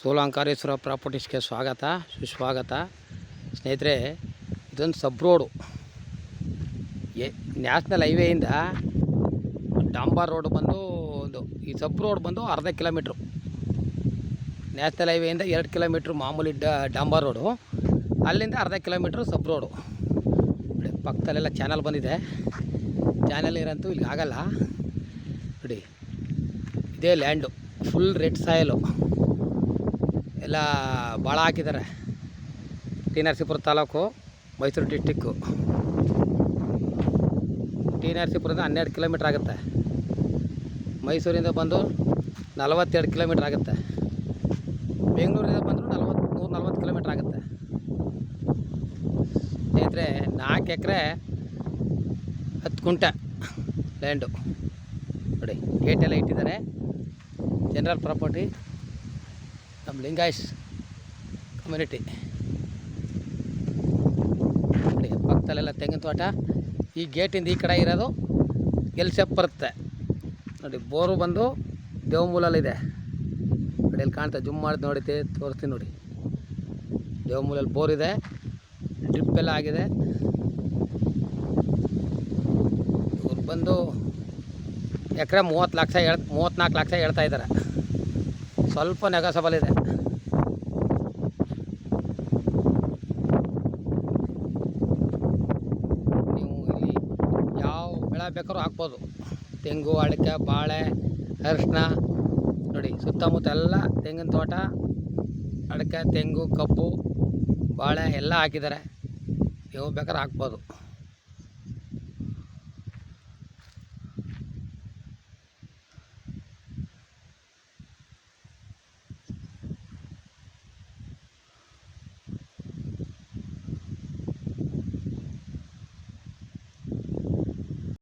ಸೋಲಂಕಾರೇಶ್ವರ ಪ್ರಾಪರ್ಟೀಸ್ಗೆ ಸ್ವಾಗತ ಸುಸ್ವಾಗತ. ಸ್ನೇಹಿತರೆ, ಇದೊಂದು ಸಬ್ ರೋಡು. ನ್ಯಾಷನಲ್ ಹೈವೇಯಿಂದ ಡಾಂಬರ್ ರೋಡ್ ಬಂದು ಈ ಸಬ್ ರೋಡ್ ಬಂದು ಅರ್ಧ ಕಿಲೋಮೀಟ್ರು. ನ್ಯಾಷನಲ್ ಹೈವೇಯಿಂದ 2 ಕಿಲೋಮೀಟ್ರ್ ಮಾಮೂಲಿ ಡಾಂಬರ್ ರೋಡು, ಅಲ್ಲಿಂದ ಅರ್ಧ ಕಿಲೋಮೀಟ್ರು ಸಬ್ ರೋಡು. ನೋಡಿ, ಪಕ್ಕದಲ್ಲೆಲ್ಲ ಚಾನಲ್ ಬಂದಿದೆ. ಚಾನಲ್ ಇರಂತೂ ಇಲ್ಲಿ ಆಗಲ್ಲ. ನೋಡಿ, ಇದೇ ಲ್ಯಾಂಡು, ಫುಲ್ ರೆಡ್ ಸಾಯಲು ಎಲ್ಲ ಭಾಳ ಹಾಕಿದ್ದಾರೆ. T Narasipura taluk, Mysuru district. T ನರಸೀಪುರದಿಂದ 12 ಕಿಲೋಮೀಟ್ರ್ ಆಗುತ್ತೆ. ಮೈಸೂರಿಂದ ಬಂದು 42 ಕಿಲೋಮೀಟ್ರ್ ಆಗುತ್ತೆ. ಬೆಂಗಳೂರಿಂದ ಬಂದರೂ 140 ಕಿಲೋಮೀಟ್ರ್ ಆಗುತ್ತೆ. ಸ್ನೇಹಿತರೆ, 4 ಎಕರೆ 10 ಗುಂಟೆ ಲ್ಯಾಂಡು. ನೋಡಿ, ಗೇಟೆಲ್ಲ ಇಟ್ಟಿದ್ದಾರೆ. ಜನರಲ್ ಪ್ರಾಪರ್ಟಿ, ನಮ್ಮ ಲಿಂಗಾಯಸ್ ಕಮ್ಯುನಿಟಿ. ನೋಡಿ, ಪಕ್ಕದಲ್ಲೆಲ್ಲ ತೆಂಗಿನ ತೋಟ. ಈ ಗೇಟಿಂದ ಈ ಕಡೆ ಇರೋದು ಎಲ್ ಶೇಪ್ ಬರುತ್ತೆ. ನೋಡಿ, ಬೋರು ಬಂದು ದೇವಮೂಲಲ್ಲಿದೆ. ನೋಡಿ, ಇಲ್ಲಿ ಕಾಣ್ತಾ, ಜುಮ್ ಮಾಡಿ ನೋಡಿತೆ ತೋರಿಸ್ತೀನಿ. ನೋಡಿ, ದೇವಮೂಲಲ್ಲಿ ಬೋರ್ ಇದೆ, ಡ್ರಿಪ್ ಎಲ್ಲ ಆಗಿದೆ. ಇವ್ರು ಬಂದು ಎಕರೆ 34 ಲಕ್ಷ ಹೇಳ್ತಾ ಇದ್ದಾರೆ. ಸ್ವಲ್ಪ ನೆಗೋಸಬಲ್ ಇದೆ. ನೀವು ಇಲ್ಲಿ ಯಾವ ಬೆಳೆ ಬೇಕಾದ್ರೂ ಹಾಕ್ಬೋದು. ತೆಂಗು, ಅಡಿಕೆ, ಬಾಳೆ, ಅರಿಶಿನ. ನೋಡಿ, ಸುತ್ತಮುತ್ತ ಎಲ್ಲ ತೆಂಗಿನ ತೋಟ, ಅಡಿಕೆ, ತೆಂಗು, ಕಬ್ಬು, ಬಾಳೆ ಎಲ್ಲ ಹಾಕಿದ್ದಾರೆ. ನೀವು ಬೇಕಾದ್ರೆ ಹಾಕ್ಬೋದು.